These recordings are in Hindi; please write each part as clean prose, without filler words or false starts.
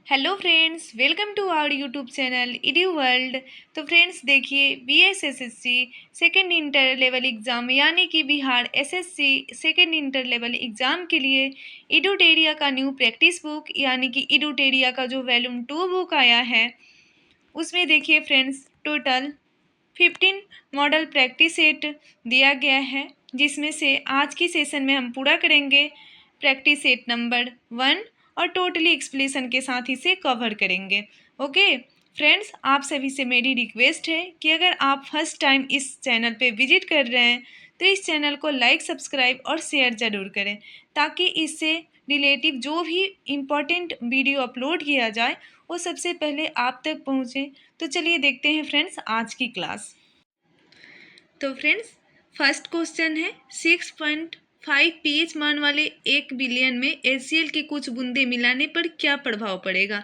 Hello friends, welcome to our YouTube channel Edu World. तो फ्रेंड्स देखिए, BSSSC second inter level exam यानी कि Bihar SSC second inter level exam के लिए इडूटेरिया का न्यू प्रैक्टिस बुक यानी कि इडूटेरिया का जो वॉल्यूम 2 बुक आया है, उसमें देखिए friends total 15 model practice set दिया गया है, जिसमें से आज की सेशन में हम पूरा करेंगे प्रैक्टिस सेट नंबर 1 और टोटली एक्सप्लेनेशन के साथ इसे कवर करेंगे। ओके फ्रेंड्स, आप सभी से मेरी रिक्वेस्ट है कि अगर आप फर्स्ट टाइम इस चैनल पे विजिट कर रहे हैं तो इस चैनल को लाइक, सब्सक्राइब और शेयर ज़रूर करें, ताकि इससे रिलेटिव जो भी इम्पोर्टेंट वीडियो अपलोड किया जाए वो सबसे पहले आप तक पहुँचे। तो चलिए देखते हैं फ्रेंड्स आज की क्लास। तो फ्रेंड्स, फर्स्ट क्वेश्चन है 6.5 पीएच मान वाले 1 बिलियन में HCl की कुछ बूंदे मिलाने पर क्या प्रभाव पड़ेगा।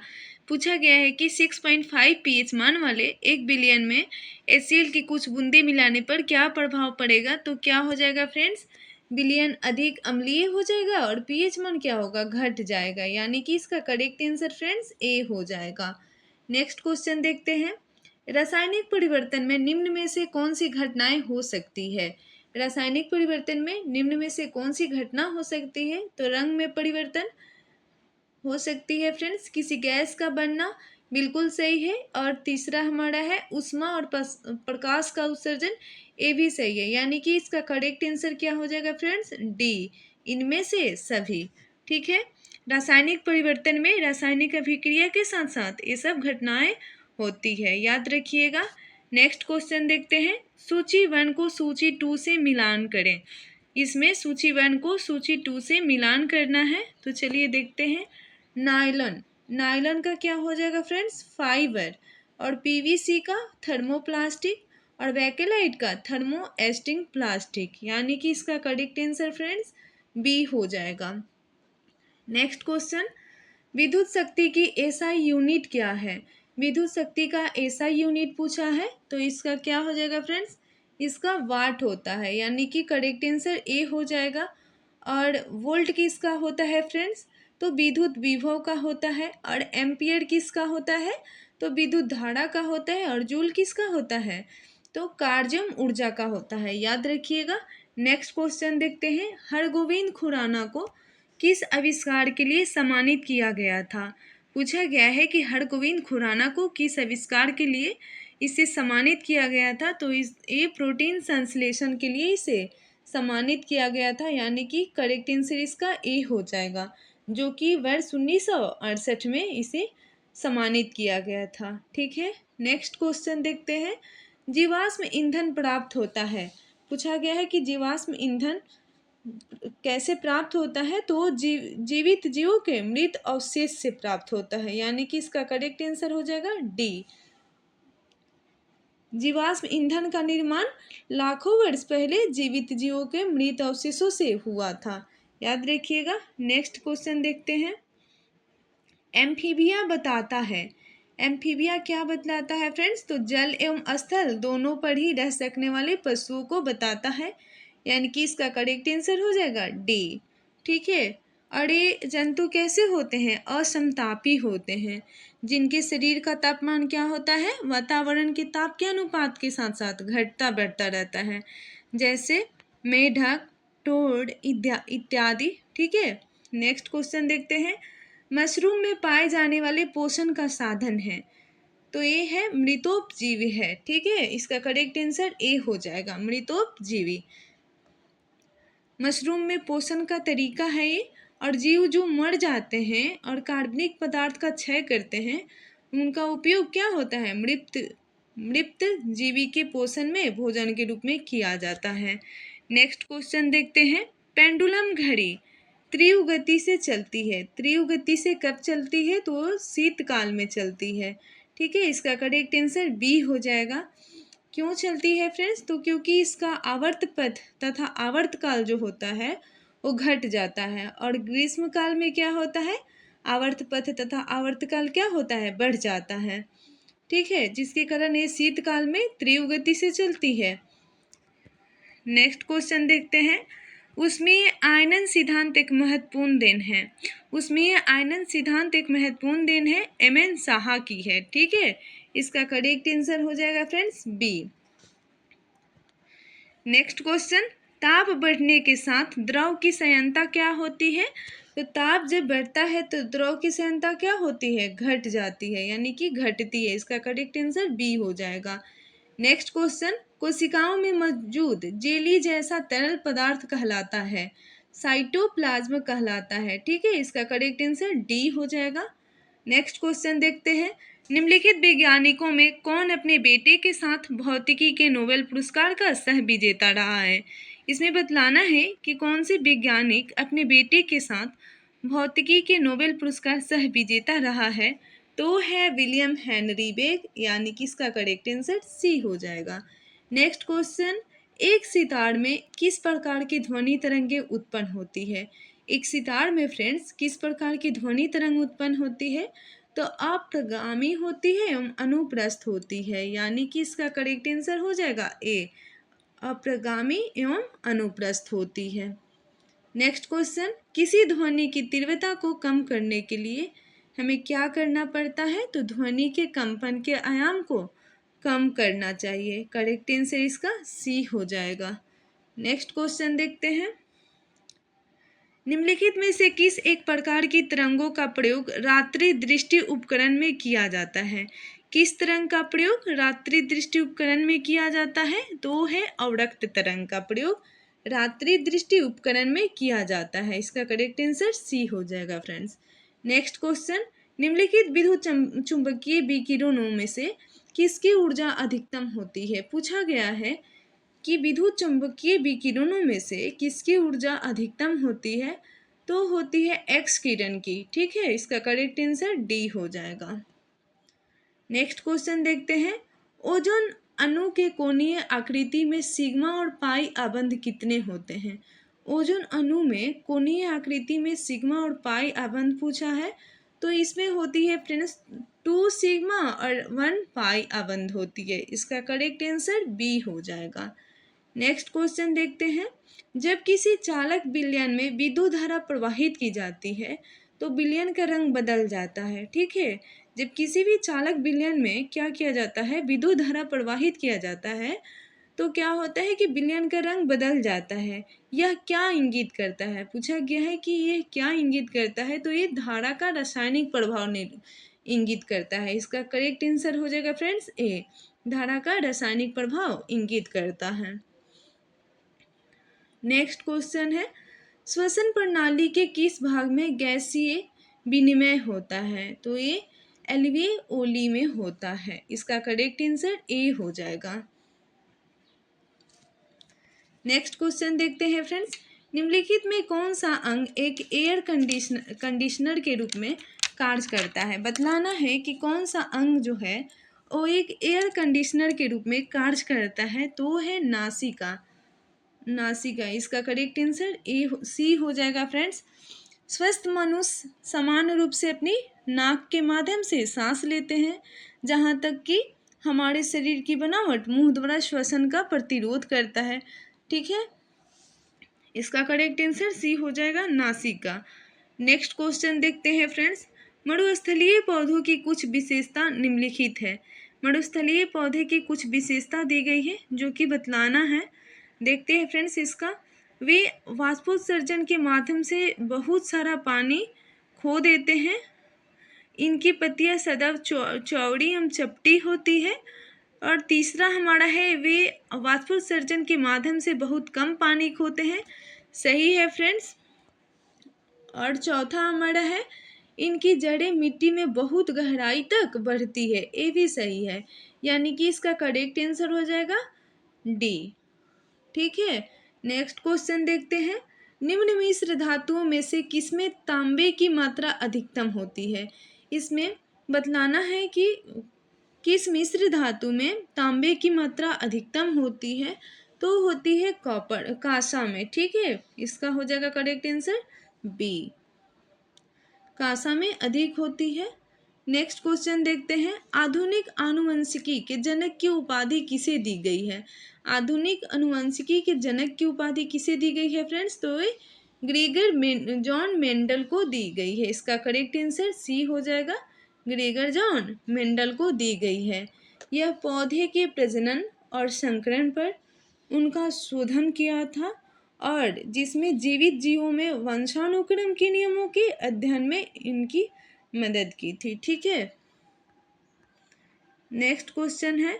पूछा गया है कि 6.5 पीएच मान वाले 1 बिलियन में HCl की कुछ बूंदे मिलाने पर क्या प्रभाव पड़ेगा। तो क्या हो जाएगा फ्रेंड्स, बिलियन अधिक अम्लीय हो जाएगा और पीएच मान क्या होगा, घट जाएगा, यानी कि इसका करेक्ट आंसर फ्रेंड्स ए हो जाएगा। नेक्स्ट क्वेश्चन देखते हैं, रासायनिक परिवर्तन में निम्न में से कौन सी घटनाएं हो सकती है। रासायनिक परिवर्तन में निम्न में से कौन सी घटना हो सकती है। तो रंग में परिवर्तन हो सकती है फ्रेंड्स, किसी गैस का बनना बिल्कुल सही है, और तीसरा हमारा है ऊष्मा और प्रकाश का उत्सर्जन, ये भी सही है, यानी कि इसका करेक्ट आंसर क्या हो जाएगा फ्रेंड्स, डी, इनमें से सभी। ठीक है, रासायनिक परिवर्तन में रासायनिक अभिक्रिया के साथ साथ ये सब घटनाएं होती है, याद रखिएगा। नेक्स्ट क्वेश्चन देखते हैं, सूची 1 को सूची 2 से मिलान करें। इसमें सूची 1 को सूची 2 से मिलान करना है, तो चलिए देखते हैं। नायलॉन, नायलॉन का क्या हो जाएगा फ्रेंड्स, फाइबर, और पीवीसी का थर्मोप्लास्टिक, और बैकेलाइट का थर्मो एस्टिंग प्लास्टिक, यानी कि इसका करेक्ट आंसर फ्रेंड्स बी हो जाएगा। नेक्स्ट क्वेश्चन, विद्युत शक्ति की एसआई यूनिट क्या है। विद्युत शक्ति का एसआई यूनिट पूछा है, तो इसका क्या हो जाएगा फ्रेंड्स, इसका वाट होता है, यानी कि करेक्ट आंसर ए हो जाएगा। और वोल्ट किसका होता है फ्रेंड्स, तो विद्युत विभव का होता है। और एम्पियर किसका होता है, तो विद्युत धारा का होता है। और जूल किसका होता है, तो कार्यम ऊर्जा का होता है, याद रखिएगा। नेक्स्ट क्वेश्चन देखते हैं, हरगोविंद खुराना को किस आविष्कार के लिए सम्मानित किया गया था। पूछा गया है कि हरगोविंद खुराना को किस आविष्कार के लिए इसे सम्मानित किया गया था। तो इस ये प्रोटीन संश्लेषण के लिए इसे सम्मानित किया गया था, यानी कि करेक्ट आंसर इसका ए हो जाएगा, जो कि वर्ष 1968 में इसे सम्मानित किया गया था। ठीक है, नेक्स्ट क्वेश्चन देखते हैं, जीवाश्म ईंधन प्राप्त होता है। पूछा गया है कि जीवाश्म ईंधन कैसे प्राप्त होता है, तो जीवित जीवों के मृत अवशेष से प्राप्त होता है, यानी कि इसका करेक्ट आंसर हो जाएगा डी। जीवाश्म ईंधन का निर्माण लाखों वर्ष पहले जीवित जीवों के मृत अवशेषों से हुआ था, याद रखिएगा। नेक्स्ट क्वेश्चन देखते हैं, एम्फीबिया बताता है। एम्फीबिया क्या बतलाता है फ्रेंड्स, तो जल एवं स्थल दोनों पर ही रह सकने वाले पशुओं को बताता है, यानी कि इसका करेक्ट आंसर हो जाएगा डी। ठीक है, और ये जंतु कैसे होते हैं, असमतापी होते हैं, जिनके शरीर का तापमान क्या होता है, वातावरण के ताप के अनुपात के साथ साथ घटता बढ़ता रहता है, जैसे मेढक, टोड इत्यादि। ठीक है, नेक्स्ट क्वेश्चन देखते हैं, मशरूम में पाए जाने वाले पोषण का साधन है। तो ये है मृतोपजीवी है। ठीक है, इसका करेक्ट आंसर ए हो जाएगा, मृतोपजीवी। मशरूम में पोषण का तरीका है ये, और जीव जो मर जाते हैं और कार्बनिक पदार्थ का क्षय करते हैं, उनका उपयोग क्या होता है, मृत जीवी के पोषण में भोजन के रूप में किया जाता है। नेक्स्ट क्वेश्चन देखते हैं, पेंडुलम घड़ी तीव्र गति से चलती है। तीव्र गति से कब चलती है, तो शीतकाल में चलती है। ठीक है, इसका करेक्ट आंसर बी हो जाएगा। क्यों चलती है फ्रेंड्स, तो क्योंकि इसका आवर्त पथ तथा आवर्त काल जो होता है वो घट जाता है, और ग्रीष्म काल में क्या होता है, आवर्त पथ तथा आवर्त काल क्या होता है, बढ़ जाता है। ठीक है, जिसके कारण ये शीतकाल में तीव्र गति से चलती है। नेक्स्ट क्वेश्चन देखते हैं, ऊष्मीय आयनन सिद्धांत एक महत्वपूर्ण देन है। ऊष्मीय आयनन सिद्धांत एक महत्वपूर्ण देन है एम.एन. साहा की है। ठीक है, इसका करेक्ट आंसर हो जाएगा फ्रेंड्स बी। नेक्स्ट क्वेश्चन, ताप बढ़ने के साथ द्रव की संयंता क्या होती है? तो ताप जब बढ़ता है तो द्रव की संयंता क्या होती है? घट जाती है, यानी कि घटती है। इसका करेक्ट आंसर बी हो जाएगा। नेक्स्ट क्वेश्चन, कोशिकाओं में मौजूद जेली जैसा तरल पदार्थ कहलाता है? साइटोप्लाज्म कहलाता है। ठीक है, इसका करेक्ट आंसर डी हो जाएगा। नेक्स्ट क्वेश्चन देखते हैं, निम्नलिखित वैज्ञानिकों में कौन अपने बेटे के साथ भौतिकी के नोबेल पुरस्कार का सह विजेता रहा है? इसमें बतलाना है कि कौन से वैज्ञानिक अपने बेटे के साथ भौतिकी के नोबेल पुरस्कार सह विजेता रहा है। तो है विलियम हेनरी बेग, यानी कि इसका करेक्ट आंसर सी हो जाएगा। नेक्स्ट क्वेश्चन, एक सितार में किस प्रकार की ध्वनि तरंगें उत्पन्न होती है? एक सितार में फ्रेंड्स किस प्रकार की ध्वनि तरंग उत्पन्न होती है? तो अप्रगामी होती है एवं अनुप्रस्थ होती है, यानी कि इसका करेक्ट आंसर हो जाएगा ए, अप्रगामी एवं अनुप्रस्थ होती है। नेक्स्ट क्वेश्चन, किसी ध्वनि की तीव्रता को कम करने के लिए हमें क्या करना पड़ता है? तो ध्वनि के कंपन के आयाम को कम करना चाहिए। करेक्ट आंसर इसका सी हो जाएगा। नेक्स्ट क्वेश्चन देखते हैं, निम्नलिखित में से किस एक प्रकार की तरंगों का प्रयोग रात्रि दृष्टि उपकरण में किया जाता है? किस तरंग का प्रयोग रात्रि दृष्टि उपकरण में किया जाता है? तो है अवरक्त तरंग का प्रयोग रात्रि दृष्टि उपकरण में किया जाता है। इसका करेक्ट आंसर सी हो जाएगा फ्रेंड्स। नेक्स्ट क्वेश्चन, निम्नलिखित विद्युत चुंबकीय विकिरणों में से किसकी ऊर्जा अधिकतम होती है? पूछा गया है कि विद्युत चुंबकीय विकिरणों में से किसकी ऊर्जा अधिकतम होती है? तो होती है एक्स किरण की। ठीक है, इसका करेक्ट आंसर डी हो जाएगा। नेक्स्ट क्वेश्चन देखते हैं, ओजोन अणु के कोणीय आकृति में सिग्मा और पाई आबंध कितने होते हैं? ओजोन अणु में कोणीय आकृति में सिग्मा और पाई आबंध पूछा है, तो इसमें होती है फ्रेंड्स 2 सिग्मा और 1 पाई आबंध होती है। इसका करेक्ट आंसर बी हो जाएगा। नेक्स्ट क्वेश्चन देखते हैं, जब किसी चालक विलयन में विद्युत धारा प्रवाहित की जाती है तो विलयन का रंग बदल जाता है। ठीक है, जब किसी भी चालक विलयन में क्या किया जाता है, विद्युत धारा प्रवाहित किया जाता है, तो क्या होता है कि विलयन का रंग बदल जाता है। यह क्या इंगित करता है? पूछा गया है कि यह क्या इंगित करता है, तो ये धारा का रासायनिक प्रभाव इंगित करता है। इसका करेक्ट आंसर हो जाएगा फ्रेंड्स ए, धारा का रासायनिक प्रभाव इंगित करता है। नेक्स्ट क्वेश्चन है, श्वसन प्रणाली के किस भाग में गैसीय विनिमय होता है? तो ये एल्वियोली में होता है। इसका करेक्ट आंसर ए हो जाएगा। नेक्स्ट क्वेश्चन देखते हैं फ्रेंड्स, निम्नलिखित में कौन सा अंग एक एयर कंडीशनर के रूप में कार्य करता है? बतलाना है कि कौन सा अंग जो है वो एक एयर कंडीशनर के रूप में कार्य करता है। तो है नासिका। नासिका, इसका करेक्ट आंसर ए सी हो जाएगा फ्रेंड्स। स्वस्थ मनुष्य समान रूप से अपनी नाक के माध्यम से सांस लेते हैं, जहाँ तक कि हमारे शरीर की बनावट मुंह द्वारा श्वसन का प्रतिरोध करता है। ठीक है, इसका करेक्ट आंसर सी हो जाएगा, नासिका। नेक्स्ट क्वेश्चन देखते हैं फ्रेंड्स, मरुस्थलीय पौधों की कुछ विशेषता निम्नलिखित है। मरुस्थलीय पौधे की कुछ विशेषता दी गई है जो कि बतलाना है। देखते हैं फ्रेंड्स इसका, वे वाष्पोत्सर्जन के माध्यम से बहुत सारा पानी खो देते हैं। इनकी पत्तियां सदैव चौड़ी एवं चपटी होती है। और तीसरा हमारा है, वे वाष्पोत्सर्जन के माध्यम से बहुत कम पानी खोते हैं। सही है फ्रेंड्स। और चौथा हमारा है, इनकी जड़ें मिट्टी में बहुत गहराई तक बढ़ती है। ये भी सही है, यानी कि इसका करेक्ट आंसर हो जाएगा डी। ठीक है, नेक्स्ट क्वेश्चन देखते हैं, निम्न मिश्र धातुओं में से किसमें तांबे की मात्रा अधिकतम होती है? इसमें बतलाना है कि किस मिश्र धातु में तांबे की मात्रा अधिकतम होती है। तो होती है कॉपर, कांसा में। ठीक है, इसका हो जाएगा करेक्ट आंसर बी, कांसा में अधिक होती है। नेक्स्ट क्वेश्चन देखते हैं, आधुनिक आनुवंशिकी के जनक की उपाधि किसे दी गई है? आधुनिक आनुवंशिकी के जनक की उपाधि किसे दी गई है फ्रेंड्स? तो जॉन मेंडल को दी गई है। इसका करेक्ट आंसर सी हो जाएगा, ग्रेगर जॉन मेंडल को दी गई है। यह पौधे के प्रजनन और संकरण पर उनका शोधन किया था और जिसमें जीवित जीवों में वंशानुक्रम के नियमों के अध्ययन में इनकी मदद की थी। ठीक है, नेक्स्ट क्वेश्चन है,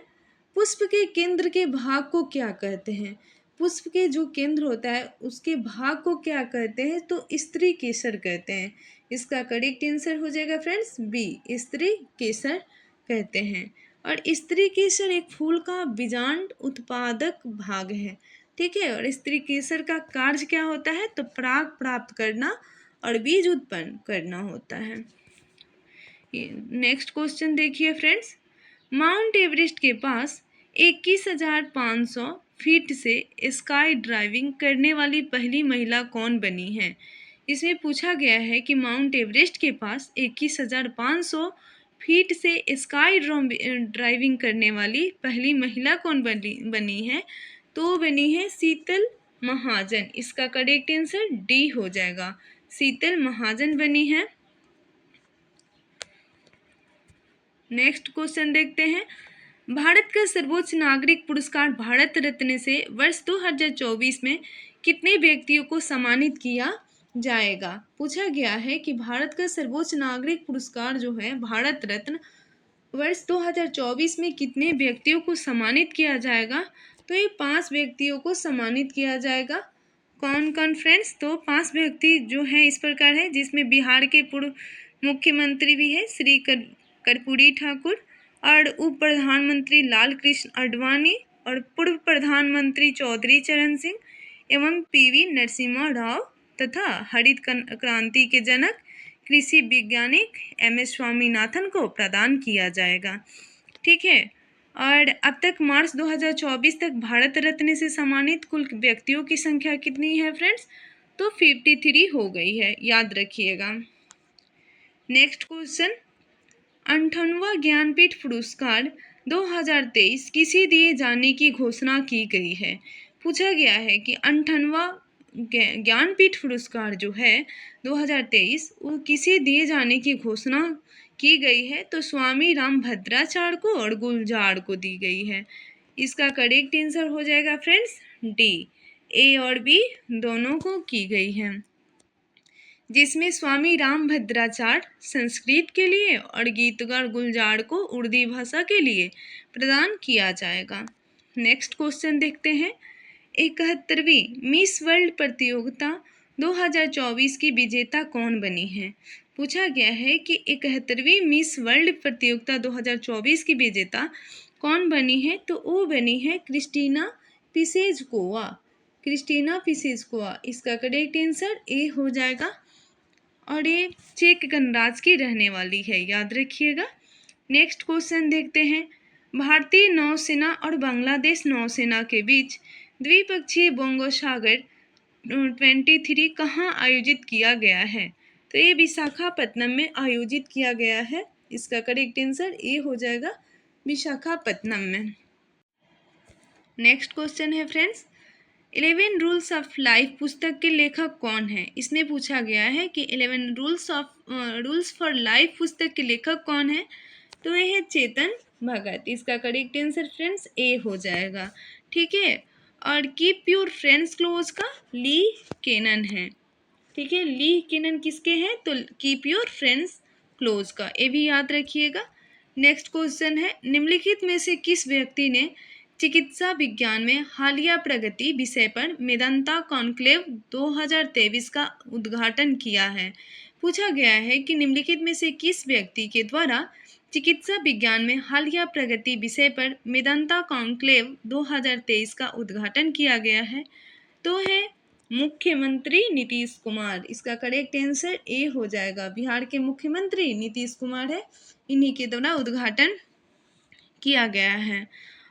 पुष्प के केंद्र के भाग को क्या कहते हैं? पुष्प के जो केंद्र होता है उसके भाग को क्या कहते हैं? तो स्त्री केसर कहते हैं। इसका करेक्ट आंसर हो जाएगा फ्रेंड्स बी, स्त्री केसर कहते हैं। और स्त्री केसर एक फूल का बीजांड उत्पादक भाग है। ठीक है, और स्त्री केसर का कार्य क्या होता है? तो पराग प्राप्त करना और बीज उत्पन्न करना होता है। नेक्स्ट क्वेश्चन देखिए फ्रेंड्स, माउंट एवरेस्ट के पास 21,500 फीट से स्काई ड्राइविंग करने वाली पहली महिला कौन बनी है? इसमें पूछा गया है कि माउंट एवरेस्ट के पास 21,500 फीट से स्काई ड्राइविंग करने वाली पहली महिला कौन बनी है? तो बनी है शीतल महाजन। इसका करेक्ट आंसर डी हो जाएगा, शीतल महाजन बनी है। नेक्स्ट क्वेश्चन देखते हैं, भारत का सर्वोच्च नागरिक पुरस्कार भारत रत्न से वर्ष 2024 में कितने व्यक्तियों को सम्मानित किया जाएगा? पूछा गया है कि भारत का सर्वोच्च नागरिक पुरस्कार जो है भारत रत्न वर्ष 2024 में कितने व्यक्तियों को सम्मानित किया जाएगा? तो ये 5 व्यक्तियों को सम्मानित किया जाएगा। कौन कौन फ्रेंड्स? तो 5 व्यक्ति जो हैं इस प्रकार है, जिसमें बिहार के पूर्व मुख्यमंत्री भी है श्री कर्पूरी ठाकुर, और उप प्रधानमंत्री लाल कृष्ण आडवाणी, और पूर्व प्रधानमंत्री चौधरी चरण सिंह एवं पीवी नरसिम्हा राव, तथा हरित क्रांति के जनक कृषि वैज्ञानिक MS स्वामीनाथन को प्रदान किया जाएगा। ठीक है, और अब तक मार्च 2024 तक भारत रत्न से सम्मानित कुल व्यक्तियों की संख्या कितनी है फ्रेंड्स? तो 53 हो गई है, याद रखिएगा। नेक्स्ट क्वेश्चन, 58वां ज्ञानपीठ पुरस्कार 2023 किसे दिए जाने की घोषणा की गई है? पूछा गया है कि 58वां ज्ञानपीठ पुरस्कार जो है 2023 वो किसे दिए जाने की घोषणा की गई है? तो स्वामी रामभद्राचार्य को और गुलजार को दी गई है। इसका करेक्ट आंसर हो जाएगा फ्रेंड्स डी, ए और बी दोनों को की गई है, जिसमें स्वामी रामभद्राचार्य संस्कृत के लिए और गीतकार गुलजार को उर्दू भाषा के लिए प्रदान किया जाएगा। नेक्स्ट क्वेश्चन देखते हैं, 71वीं मिस वर्ल्ड प्रतियोगिता 2024 की विजेता कौन बनी है? पूछा गया है कि 71वीं मिस वर्ल्ड प्रतियोगिता 2024 की विजेता कौन बनी है? तो वो बनी है क्रिस्टीना पिसेजकोवा, क्रिस्टीना पिसेजकोवा। इसका करेक्ट आंसर ए हो जाएगा, और ये चेक गणराज्य की रहने वाली है, याद रखिएगा। नेक्स्ट क्वेश्चन देखते हैं, भारतीय नौसेना और बांग्लादेश नौसेना के बीच द्विपक्षीय बंगोपसागर 23 कहाँ आयोजित किया गया है? तो ये विशाखापत्तनम में आयोजित किया गया है। इसका करेक्ट आंसर ए हो जाएगा, विशाखापत्तनम में। नेक्स्ट क्वेश्चन है फ्रेंड्स, 11 रूल्स ऑफ लाइफ पुस्तक के लेखक कौन है? इसमें पूछा गया है कि 11 रूल्स फॉर लाइफ पुस्तक के लेखक कौन है? तो ये है चेतन भगत। इसका करेक्ट आंसर फ्रेंड्स ए हो जाएगा। ठीक है, और कीप योर फ्रेंड्स क्लोज का ली केनन है। ठीक है, ली केनन किसके हैं? तो कीप योर फ्रेंड्स क्लोज का, ये भी याद रखिएगा। नेक्स्ट क्वेश्चन है, निम्नलिखित में से किस व्यक्ति ने चिकित्सा विज्ञान में हालिया प्रगति विषय पर मेदांता कॉन्क्लेव 2023 का उद्घाटन किया है? पूछा गया है कि निम्नलिखित में से किस व्यक्ति के द्वारा चिकित्सा विज्ञान में हालिया प्रगति विषय पर मेदांता कॉन्क्लेव 2023 का उद्घाटन किया गया है? तो है मुख्यमंत्री नीतीश कुमार। इसका करेक्ट आंसर ए हो जाएगा, बिहार के मुख्यमंत्री नीतीश कुमार है, इन्हीं के द्वारा उद्घाटन किया गया है।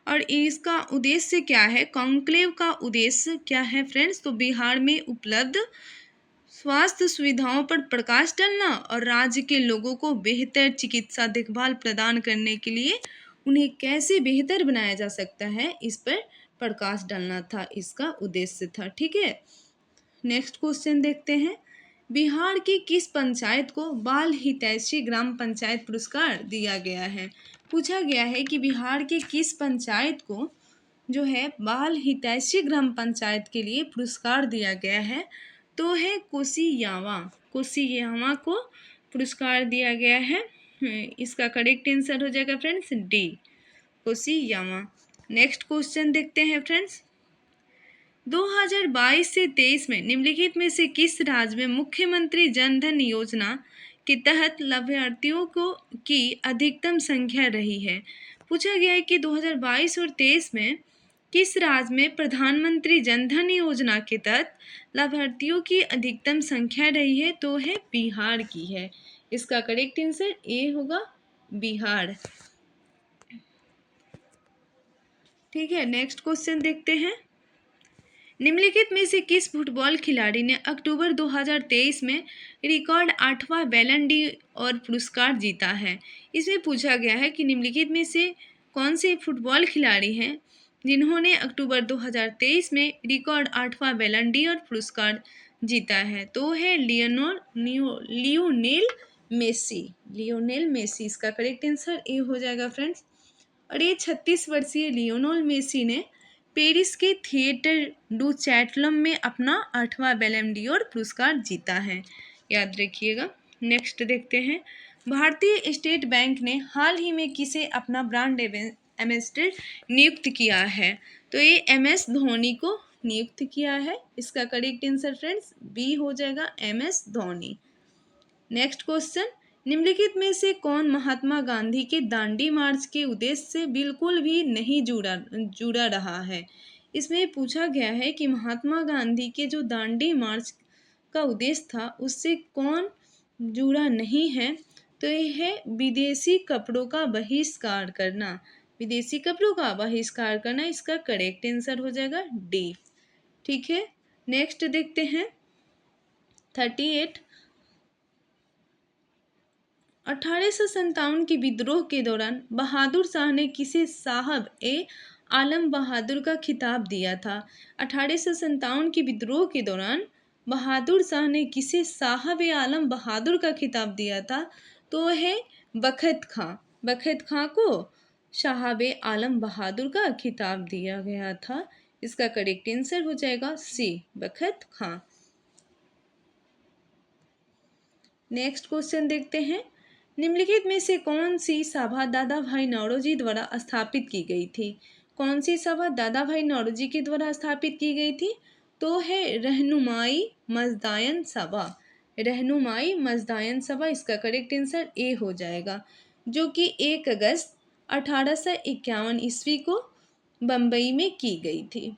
और इसका उद्देश्य क्या है? कॉन्क्लेव का उद्देश्य क्या है फ्रेंड्स? तो बिहार में उपलब्ध स्वास्थ्य सुविधाओं पर प्रकाश डालना और राज्य के लोगों को बेहतर चिकित्सा देखभाल प्रदान करने के लिए उन्हें कैसे बेहतर बनाया जा सकता है, इस पर प्रकाश डालना था, इसका उद्देश्य था। ठीक है, नेक्स्ट क्वेश्चन देखते हैं। बिहार की किस पंचायत को बाल हितैषी ग्राम पंचायत पुरस्कार दिया गया है? पूछा गया है कि बिहार के किस पंचायत को जो है बाल हितैषी ग्राम पंचायत के लिए पुरस्कार दिया गया है, तो है कोसियावा। कोसियावा को पुरस्कार दिया गया है। इसका करेक्ट आंसर हो जाएगा फ्रेंड्स डी, कोसियावा। नेक्स्ट क्वेश्चन देखते हैं फ्रेंड्स। 2022 से 23 में निम्नलिखित में से किस राज्य में मुख्यमंत्री जन धन योजना के तहत लाभार्थियों को की अधिकतम संख्या रही है? पूछा गया है कि 2022 और 23 में किस राज्य में प्रधानमंत्री जन धन योजना के तहत लाभार्थियों की अधिकतम संख्या रही है, तो है बिहार की है। इसका करेक्ट आंसर ए होगा, बिहार। ठीक है, नेक्स्ट क्वेश्चन देखते हैं। निम्नलिखित में से किस फुटबॉल खिलाड़ी ने अक्टूबर 2023 में रिकॉर्ड 8वां बैलन डी और पुरस्कार जीता है? इसमें पूछा गया है कि निम्नलिखित में से कौन से फुटबॉल खिलाड़ी हैं जिन्होंने अक्टूबर 2023 में रिकॉर्ड 8वां बैलन डी और पुरस्कार जीता है, तो है लियोनेल मेसी। लियोनेल मेसी, इसका करेक्ट आंसर ए हो जाएगा फ्रेंड्स। और ये 36 वर्षीय लियोनेल मेसी ने पेरिस के थिएटर डू चैटलम में अपना 8वां बैलन ड'ओर पुरस्कार जीता है, याद रखिएगा। नेक्स्ट देखते हैं। भारतीय स्टेट बैंक ने हाल ही में किसे अपना ब्रांड एम्बेसडर नियुक्त किया है? तो ये MS धोनी को नियुक्त किया है। इसका करेक्ट आंसर फ्रेंड्स बी हो जाएगा, MS धोनी। Next question. निम्नलिखित में से कौन महात्मा गांधी के दांडी मार्च के उद्देश्य से बिल्कुल भी नहीं जुड़ा रहा है? इसमें पूछा गया है कि महात्मा गांधी के जो दांडी मार्च का उद्देश्य था उससे कौन जुड़ा नहीं है, तो यह है विदेशी कपड़ों का बहिष्कार करना। विदेशी कपड़ों का बहिष्कार करना, इसका करेक्ट आंसर हो जाएगा डी। ठीक है, नेक्स्ट देखते हैं 38। 1857 के विद्रोह के दौरान बहादुर शाह ने किसे साहब ए आलम बहादुर का खिताब दिया था? 1857 के विद्रोह के दौरान बहादुर शाह ने किसे साहब ए आलम बहादुर का खिताब दिया था? तो है बखत खां। बखत खां को साहब ए आलम बहादुर का खिताब दिया गया था। इसका करेक्ट आंसर हो जाएगा सी, बखत खां। नेक्स्ट क्वेश्चन देखते हैं। निम्नलिखित में से कौन सी सभा दादा भाई नौरोजी द्वारा स्थापित की गई थी? कौन सी सभा दादा भाई नौरोजी के द्वारा स्थापित की गई थी? तो है रहनुमाई मजदायन सभा। रहनुमाई मजदायन सभा, इसका करेक्ट आंसर ए हो जाएगा, जो कि 1 अगस्त 1851 ईस्वी को बम्बई में की गई थी।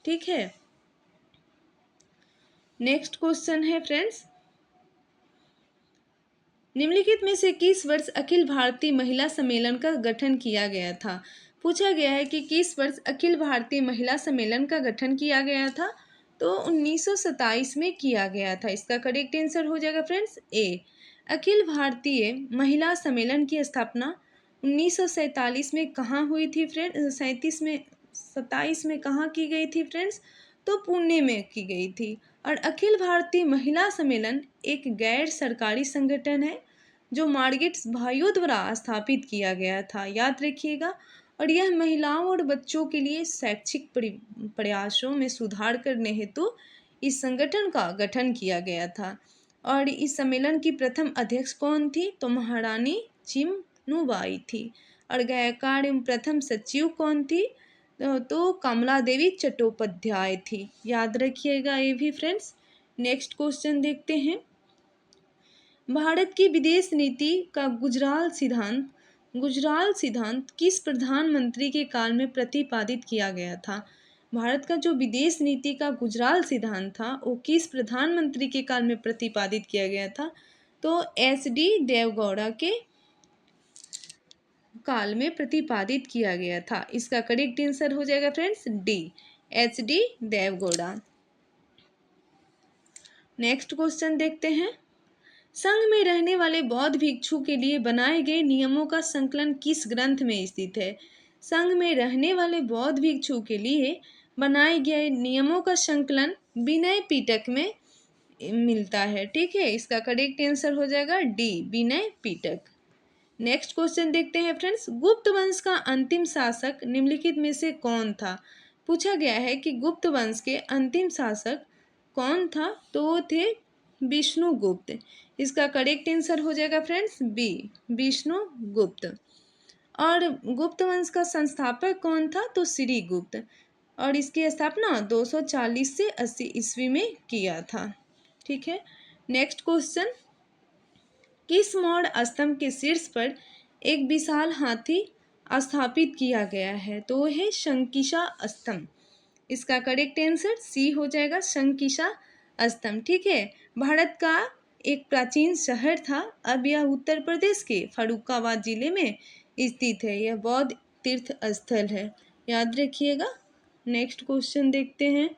ठीक है, नेक्स्ट क्वेश्चन है फ्रेंड्स। निम्नलिखित में से किस वर्ष अखिल भारतीय महिला सम्मेलन का गठन किया गया था? पूछा गया है कि किस वर्ष अखिल भारतीय महिला सम्मेलन का गठन किया गया था? तो 1927 में किया गया था। इसका करेक्ट आंसर हो जाएगा फ्रेंड्स ए। अखिल भारतीय महिला सम्मेलन की स्थापना 1947 में कहाँ हुई थी फ्रेंड्स? 27 में कहाँ की गई थी फ्रेंड्स? तो पुणे में की गई थी। और अखिल भारतीय महिला सम्मेलन एक गैर सरकारी संगठन है जो मार्गेट्स भाइयों द्वारा स्थापित किया गया था, याद रखिएगा। और यह महिलाओं और बच्चों के लिए शैक्षिक प्रयासों में सुधार करने हेतु इस संगठन का गठन किया गया था। और इस सम्मेलन की प्रथम अध्यक्ष कौन थी? तो महारानी चिमनुबाई थी। और गायकार एवं प्रथम सचिव कौन थी? तो कमला देवी चट्टोपाध्याय थी, याद रखिएगा ये भी फ्रेंड्स। नेक्स्ट क्वेश्चन देखते हैं। भारत की विदेश नीति का गुजराल सिद्धांत किस प्रधानमंत्री के काल में प्रतिपादित किया गया था? भारत का जो विदेश नीति का गुजराल सिद्धांत था वो किस प्रधानमंत्री के काल में प्रतिपादित किया गया था? तो SD देवगौड़ा के काल में प्रतिपादित किया गया था। इसका करेक्ट आंसर हो जाएगा friends D, HD Deve Gowda. Next question देखते हैं। संघ में रहने वाले बौद्ध भिक्षु के लिए बनाए गए नियमों का संकलन किस ग्रंथ में स्थित है? संघ में रहने वाले बौद्ध भिक्षु के लिए बनाए गए नियमों का संकलन विनय पिटक में मिलता है। ठीक है, इसका करेक्ट आंसर हो जाएगा D, Vinaya Pitaka. Next question देखते हैं फ्रेंड्स। गुप्त वंश का अंतिम शासक निम्नलिखित में से कौन था? पूछा गया है कि गुप्त वंश के अंतिम शासक कौन था, तो वो थे विष्णुगुप्त। इसका करेक्ट आंसर हो जाएगा फ्रेंड्स बी, विष्णुगुप्त। और गुप्त वंश का संस्थापक कौन था, तो श्रीगुप्त। और इसकी स्थापना 240 से 80 ईस्वी में किया था। ठीक है, नेक्स्ट क्वेश्चन। किस मौर्य स्तंभ के शीर्ष पर एक विशाल हाथी स्थापित किया गया है? तो वह है शंकिशा स्तंभ। इसका करेक्ट आंसर सी हो जाएगा, शंकिशा स्तंभ। ठीक है, भारत का एक प्राचीन शहर था, अब यह उत्तर प्रदेश के फर्रुखाबाद जिले में स्थित है। यह बौद्ध तीर्थ स्थल है, याद रखिएगा। नेक्स्ट क्वेश्चन देखते हैं।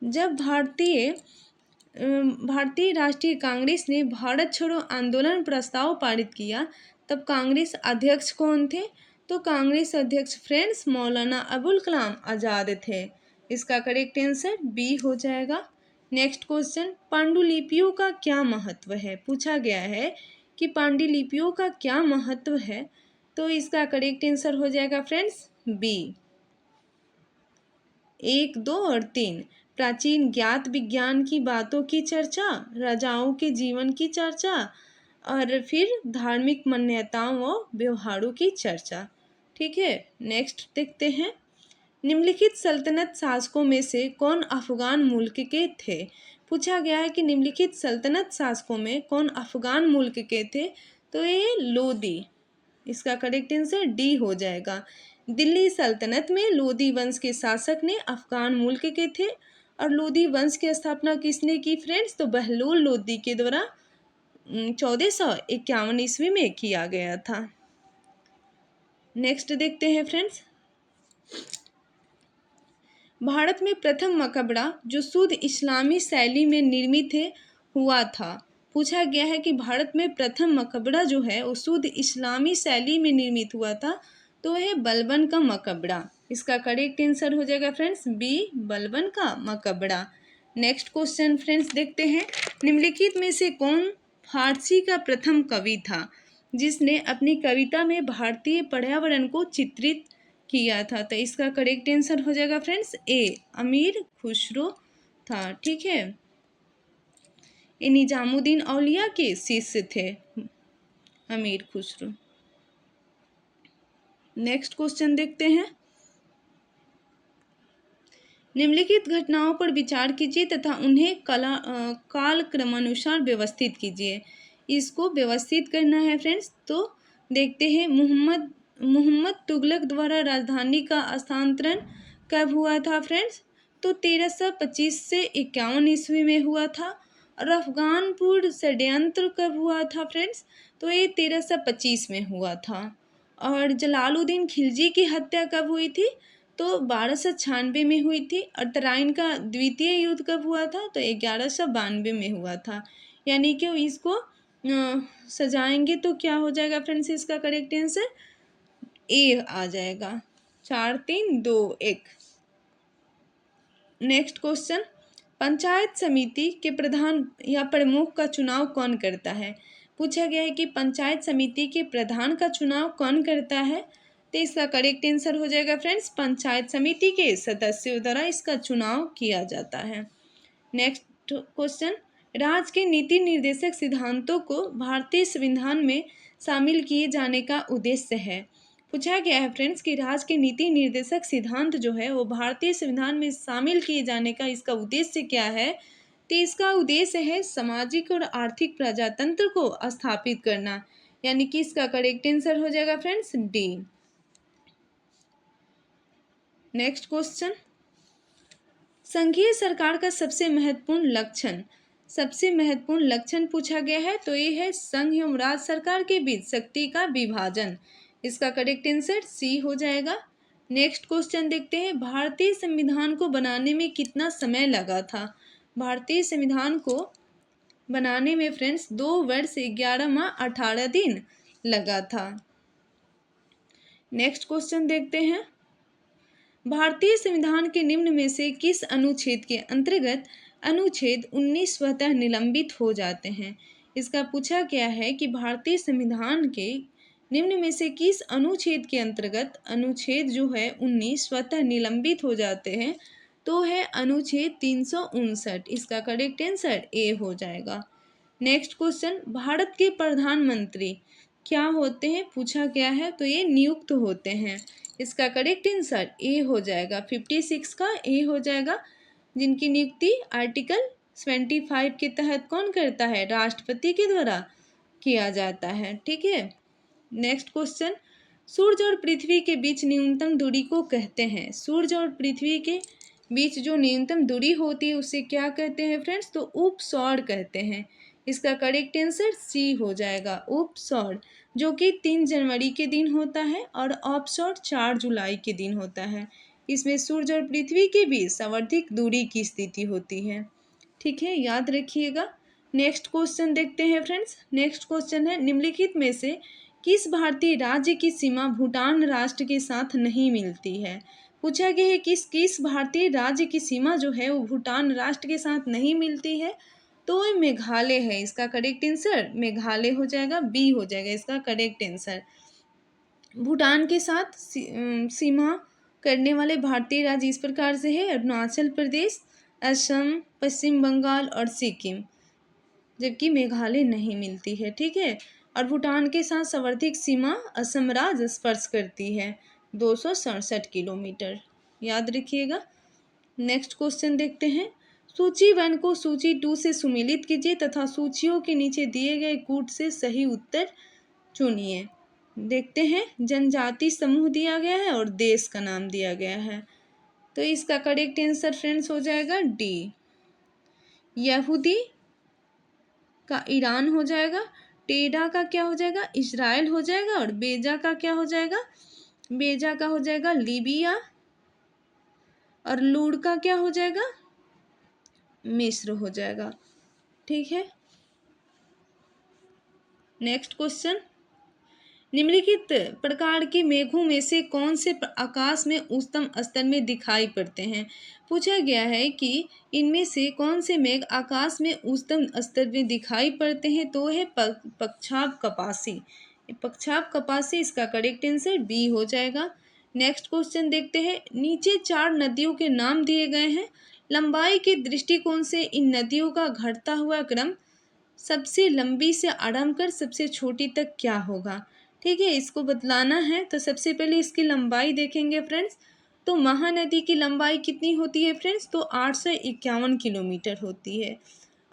जब भारतीय राष्ट्रीय कांग्रेस ने भारत छोड़ो आंदोलन प्रस्ताव पारित किया, तब कांग्रेस अध्यक्ष कौन थे? तो कांग्रेस अध्यक्ष फ्रेंड्स मौलाना अबुल कलाम आज़ाद थे। इसका करेक्ट आंसर बी हो जाएगा। Next question. पांडुलिपियों का क्या महत्व है? पूछा गया है कि पांडुलिपियों का क्या महत्व है, तो इसका करेक्ट आंसर हो जाएगा फ्रेंड्स बी, 1, 2 और 3। प्राचीन ज्ञात विज्ञान की बातों की चर्चा, राजाओं के जीवन की चर्चा, और फिर धार्मिक मान्यताओं व व्यवहारों की चर्चा। ठीक है, नेक्स्ट देखते हैं। निम्नलिखित सल्तनत शासकों में से कौन अफगान मुल्क के थे? पूछा गया है कि निम्नलिखित सल्तनत शासकों में कौन अफगान मुल्क के थे, तो ये लोदी। इसका करेक्ट आंसर डी हो जाएगा। दिल्ली सल्तनत में लोदी वंश के शासक ने अफगान मुल्क के थे। और लोदी वंश की स्थापना किसने की फ्रेंड्स? तो बहलोल लोदी के द्वारा 1451 ईस्वी में किया गया था। नेक्स्ट देखते हैं फ्रेंड्स। भारत में प्रथम मकबरा जो शुद्ध इस्लामी शैली में निर्मित हुआ था। पूछा गया है कि भारत में प्रथम मकबरा जो है वो शुद्ध इस्लामी शैली में निर्मित हुआ था, तो वह बलबन का मकबरा। इसका करेक्ट आंसर हो जाएगा फ्रेंड्स बी, बलबन का मकबरा। नेक्स्ट क्वेश्चन फ्रेंड्स देखते हैं। निम्नलिखित में से कौन फारसी का प्रथम कवि था जिसने अपनी कविता में भारतीय पर्यावरण को चित्रित किया था? तो इसका करेक्ट आंसर हो जाएगा फ्रेंड्स ए, अमीर खुसरो था। ठीक है, ये निजामुद्दीन औलिया के शिष्य थे अमीर खुसरो। नेक्स्ट क्वेश्चन देखते हैं। निम्नलिखित घटनाओं पर विचार कीजिए तथा उन्हें कालक्रमानुसार व्यवस्थित कीजिए। इसको व्यवस्थित करना है फ्रेंड्स, तो देखते हैं। मोहम्मद तुगलक द्वारा राजधानी का स्थानांतरण कब हुआ था फ्रेंड्स? तो 1325 से 51 ईस्वी में हुआ था। और अफगानपुर षड्यंत्र कब हुआ था फ्रेंड्स? तो ये 1325 में हुआ था। और जलालुद्दीन खिलजी की हत्या कब हुई थी? तो 1296 में हुई थी। और तराइन का द्वितीय युद्ध कब हुआ था? तो 1192 में हुआ था। यानी कि इसको सजाएंगे तो क्या हो जाएगा फ्रेंड्स? इसका करेक्ट आंसर ए आ जाएगा। 4, 3, 2, 1। Next question. पंचायत समिति के प्रधान या प्रमुख का चुनाव कौन करता है? पूछा गया है कि पंचायत समिति के प्रधान का चुनाव कौन करता है? तो इसका करेक्ट आंसर हो जाएगा फ्रेंड्स पंचायत समिति के सदस्यों द्वारा इसका चुनाव किया जाता है। Next question. राज्य के नीति निर्देशक सिद्धांतों को भारतीय संविधान में शामिल किए जाने का उद्देश्य है। पूछा गया है फ्रेंड्स कि राज्य के नीति निर्देशक सिद्धांत जो है वो भारतीय संविधान में शामिल किए जाने का इसका उद्देश्य क्या है? तो इसका उद्देश्य है सामाजिक और आर्थिक प्रजातंत्र को स्थापित करना। यानी कि इसका करेक्ट आंसर हो जाएगा फ्रेंड्स डी। Next question. संघीय सरकार का सबसे महत्वपूर्ण लक्षण पूछा गया है, तो ये है संघ एवं राज्य सरकार के बीच शक्ति का विभाजन। इसका करेक्ट आंसर सी हो जाएगा। नेक्स्ट क्वेश्चन देखते हैं। भारतीय संविधान को बनाने में कितना समय लगा था? भारतीय संविधान को बनाने में फ्रेंड्स 2 वर्ष 11 माह 18 दिन लगा था। नेक्स्ट क्वेश्चन देखते हैं। भारतीय संविधान के निम्न में से किस अनुच्छेद के अंतर्गत अनुच्छेद 19 स्वतः निलंबित हो जाते हैं? इसका पूछा गया है कि भारतीय संविधान के निम्न में से किस अनुच्छेद के अंतर्गत अनुच्छेद जो है 19 स्वतः निलंबित हो जाते हैं? तो है अनुच्छेद 359। इसका करेक्ट आंसर ए हो जाएगा। नेक्स्ट क्वेश्चन, भारत के प्रधानमंत्री क्या होते हैं पूछा गया है, तो ये नियुक्त होते हैं। इसका करेक्ट आंसर ए हो जाएगा। 56 का ए हो जाएगा, जिनकी नियुक्ति आर्टिकल 25 के तहत कौन करता है? राष्ट्रपति के द्वारा किया जाता है। ठीक है। नेक्स्ट क्वेश्चन, सूर्य और पृथ्वी के बीच न्यूनतम दूरी को कहते हैं। सूर्य और पृथ्वी के बीच जो न्यूनतम दूरी होती है उसे क्या कहते हैं फ्रेंड्स? तो उपसौर कहते हैं। इसका करेक्ट आंसर सी हो जाएगा, उपसौर, जो कि 3 जनवरी के दिन होता है और ऑफशोर 4 जुलाई के दिन होता है। इसमें सूर्य और पृथ्वी के बीच सर्वाधिक दूरी की स्थिति होती है। ठीक है, याद रखिएगा। नेक्स्ट क्वेश्चन देखते हैं फ्रेंड्स। नेक्स्ट क्वेश्चन है, निम्नलिखित में से किस भारतीय राज्य की सीमा भूटान राष्ट्र के साथ नहीं मिलती है? पूछा गया है किस भारतीय राज्य की सीमा जो है वो भूटान राष्ट्र के साथ नहीं मिलती है, तो ये मेघालय है। इसका करेक्ट आंसर मेघालय हो जाएगा, बी हो जाएगा इसका करेक्ट आंसर। भूटान के साथ सीमा करने वाले भारतीय राज्य इस प्रकार से है: अरुणाचल प्रदेश, असम, पश्चिम बंगाल और सिक्किम, जबकि मेघालय नहीं मिलती है। ठीक है। और भूटान के साथ सर्वाधिक सीमा असम राज्य स्पर्श करती है, 267 किलोमीटर। याद रखिएगा। नेक्स्ट क्वेश्चन देखते हैं। सूची 1 को सूची 2 से सुमेलित कीजिए तथा सूचियों के नीचे दिए गए कूट से सही उत्तर चुनिए। देखते हैं, जनजाति समूह दिया गया है और देश का नाम दिया गया है, तो इसका करेक्ट आंसर फ्रेंड्स हो जाएगा डी। यहूदी का ईरान हो जाएगा, टेडा का क्या हो जाएगा? इजराइल हो जाएगा, और बेजा का क्या हो जाएगा? बेजा का हो जाएगा लीबिया, और लूड का क्या हो जाएगा? मिस्र हो जाएगा। ठीक है। नेक्स्ट क्वेश्चन, निम्नलिखित प्रकार के मेघों में से कौन से आकाश में उच्चतम स्तर में दिखाई पड़ते हैं? पूछा गया है कि इनमें से कौन से मेघ आकाश में उच्चतम स्तर में दिखाई पड़ते हैं, तो है पक्षाब कपासी। पक्षाब कपासी, इसका करेक्ट आंसर बी हो जाएगा। नेक्स्ट क्वेश्चन देखते हैं। नीचे 4 नदियों के नाम दिए गए हैं। लंबाई के दृष्टिकोण से इन नदियों का घटता हुआ क्रम सबसे लंबी से आरंभ कर सबसे छोटी तक क्या होगा? ठीक है, इसको बतलाना है तो सबसे पहले इसकी लंबाई देखेंगे फ्रेंड्स। तो महानदी की लंबाई कितनी होती है फ्रेंड्स? तो 851 किलोमीटर होती है।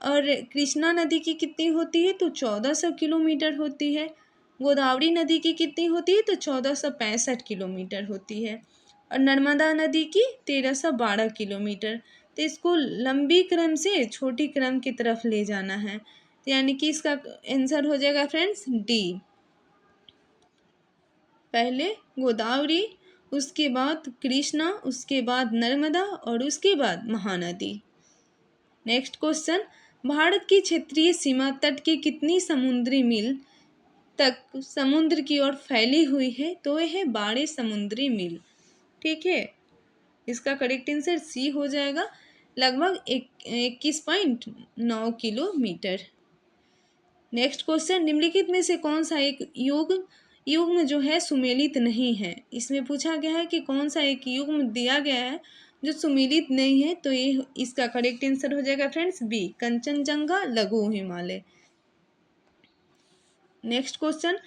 और कृष्णा नदी की कितनी होती है? तो 1400 किलोमीटर होती है। गोदावरी नदी की कितनी होती है? तो 1465 किलोमीटर होती है। और नर्मदा नदी की 1312 किलोमीटर। तो इसको लंबी क्रम से छोटी क्रम की तरफ ले जाना है, यानी कि इसका आंसर हो जाएगा फ्रेंड्स डी। पहले गोदावरी, उसके बाद कृष्णा, उसके बाद नर्मदा और उसके बाद महानदी। नेक्स्ट क्वेश्चन, भारत की क्षेत्रीय सीमा तट की कितनी समुद्री मील तक समुद्र की ओर फैली हुई है? तो यह है 12 समुद्री मील। ठीक है, इसका करेक्ट आंसर सी हो जाएगा, लगभग 21.9 किलोमीटर। नेक्स्ट क्वेश्चन, निम्नलिखित में से कौन सा एक युग्म जो है सुमेलित नहीं है? इसमें पूछा गया है कि कौन सा एक युग्म दिया गया है जो सुमेलित नहीं है, तो ये इसका करेक्ट आंसर हो जाएगा फ्रेंड्स बी, कंचनजंगा लघु हिमालय। नेक्स्ट क्वेश्चन,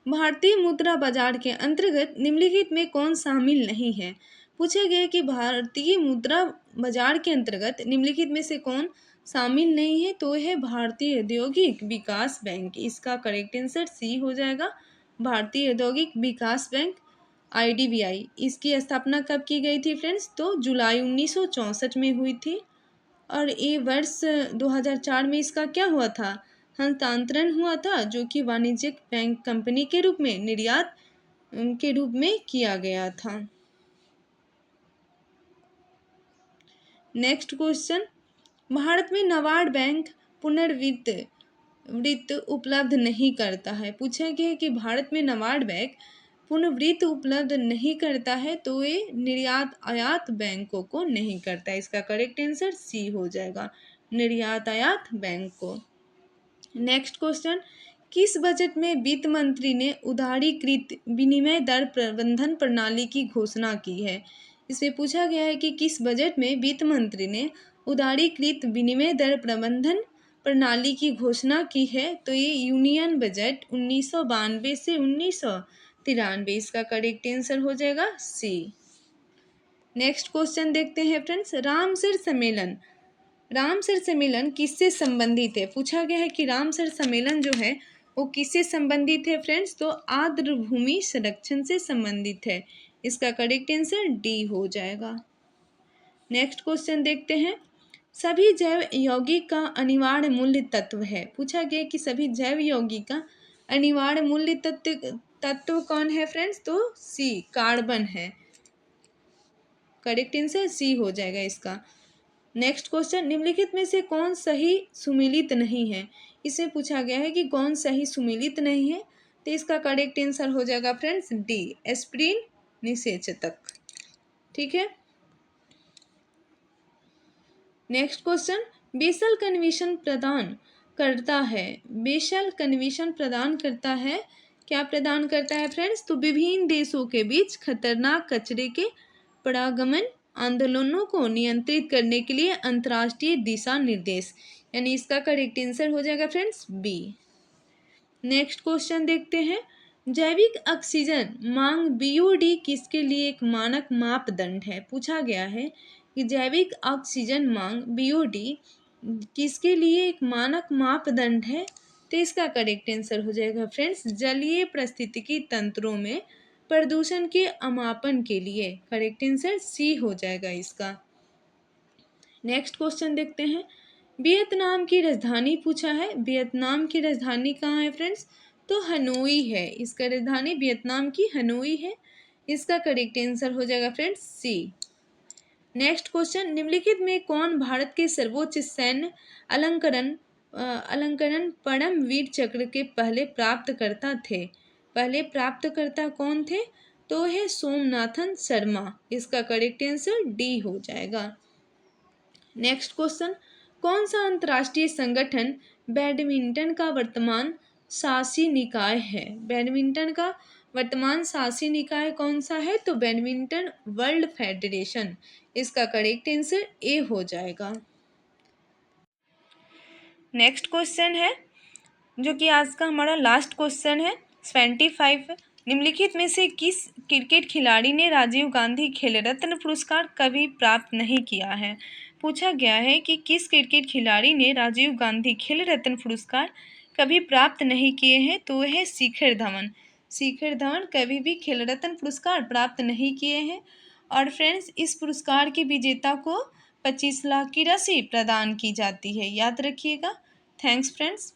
भारतीय मुद्रा बाजार के अंतर्गत निम्नलिखित में कौन शामिल नहीं है? पूछा गया कि भारतीय मुद्रा बाजार के अंतर्गत निम्नलिखित में से कौन शामिल नहीं है? तो है भारतीय औद्योगिक विकास बैंक। इसका करेक्ट आंसर सी हो जाएगा, भारतीय औद्योगिक विकास बैंक, IDBI। इसकी स्थापना कब की गई थी फ्रेंड्स? तो जुलाई 1964 में हुई थी। और ये वर्ष 2004 में इसका क्या हुआ था? हस्तांतरण हुआ था, जो कि वाणिज्यिक बैंक कंपनी के रूप में निर्यात के रूप में किया गया था। नेक्स्ट क्वेश्चन, भारत में नाबार्ड बैंक पुनर्वित्त वित्त उपलब्ध नहीं करता है। पूछा गया है कि भारत में नाबार्ड बैंक पुनर्वित्त उपलब्ध नहीं करता है, तो ये निर्यात आयात बैंकों को नहीं करता है। इसका करेक्ट आंसर सी हो जाएगा, निर्यात आयात बैंक को। नेक्स्ट क्वेश्चन, किस बजट में वित्त मंत्री ने उदारीकृत विनिमय दर प्रबंधन प्रणाली की घोषणा की है? इसमें पूछा गया है कि किस बजट में वित्त मंत्री ने उदारीकृत विनिमय दर प्रबंधन प्रणाली की घोषणा की है? तो ये यूनियन बजट 1992 से 1993। इसका करेक्ट आंसर हो जाएगा सी। नेक्स्ट क्वेश्चन देखते हैं फ्रेंड्स, रामसर सम्मेलन किससे संबंधित है? पूछा गया है कि रामसर सम्मेलन जो है वो किससे संबंधित है फ्रेंड्स? तो आर्द्र भूमि संरक्षण से संबंधित है। इसका करेक्ट आंसर डी हो जाएगा। नेक्स्ट क्वेश्चन देखते हैं, सभी जैव यौगिक का अनिवार्य मूल्य तत्व है। पूछा गया कि सभी जैव यौगिक का अनिवार्य मूल्य तत्व कौन है फ्रेंड्स? तो सी, कार्बन है। करेक्ट आंसर सी हो जाएगा इसका। नेक्स्ट क्वेश्चन, निम्नलिखित में से कौन सही सुमेलित नहीं है? इसमें पूछा गया है कि कौन सही सुमेलित नहीं है, तो इसका करेक्ट आंसर हो जाएगा फ्रेंड्स डी, एस्पिरिन निषेचक। ठीक है। नेक्स्ट क्वेश्चन, बेसल कन्वेंशन प्रदान करता है, बेसल कन्वेंशन प्रदान करता है, क्या प्रदान करता है फ्रेंड्स? तो विभिन्न देशों के बीच खतरनाक कचरे के परागमन आंदोलनों को नियंत्रित करने के लिए अंतर्राष्ट्रीय दिशा निर्देश, यानी इसका करेक्ट आंसर हो जाएगा फ्रेंड्स बी। नेक्स्ट क्वेश्चन देखते हैं, जैविक ऑक्सीजन मांग बीओडी किसके लिए एक मानक मापदंड है? पूछा गया है कि जैविक ऑक्सीजन मांग बीओडी किसके लिए एक मानक मापदंड है? तो इसका करेक्ट आंसर हो जाएगा फ्रेंड्स जलीय पारिस्थितिकी तंत्रों में प्रदूषण के अमापन के लिए। करेक्ट आंसर सी हो जाएगा इसका। नेक्स्ट क्वेश्चन देखते हैं, वियतनाम की राजधानी पूछा है, वियतनाम की राजधानी कहाँ है फ्रेंड्स? तो हनोई है। इसका राजधानी वियतनाम की हनोई है। इसका करेक्ट आंसर हो जाएगा फ्रेंड्स सी। नेक्स्ट क्वेश्चन, निम्नलिखित में कौन भारत के सर्वोच्च सैन्य अलंकरण परमवीर चक्र के पहले प्राप्तकर्ता थे? पहले प्राप्तकर्ता कौन थे? तो है सोमनाथन शर्मा। इसका करेक्ट आंसर डी हो जाएगा। नेक्स्ट क्वेश्चन, कौन सा अंतर्राष्ट्रीय संगठन बैडमिंटन का वर्तमान शासी निकाय है? बैडमिंटन का वर्तमान शासी निकाय कौन सा है? तो बैडमिंटन वर्ल्ड फेडरेशन। इसका करेक्ट आंसर ए हो जाएगा। नेक्स्ट क्वेश्चन है जो कि आज का हमारा लास्ट क्वेश्चन है 25। निम्नलिखित में से किस क्रिकेट खिलाड़ी ने राजीव गांधी खेल रत्न पुरस्कार कभी प्राप्त नहीं किया है? पूछा गया है कि किस क्रिकेट खिलाड़ी ने राजीव गांधी खेल रत्न पुरस्कार कभी प्राप्त नहीं किए हैं? तो वह है शिखर धवन। शिखर धवन कभी भी खेल रत्न पुरस्कार प्राप्त नहीं किए हैं। और फ्रेंड्स, इस पुरस्कार के विजेता को 25 लाख की राशि प्रदान की जाती है, याद रखिएगा। Thanks friends.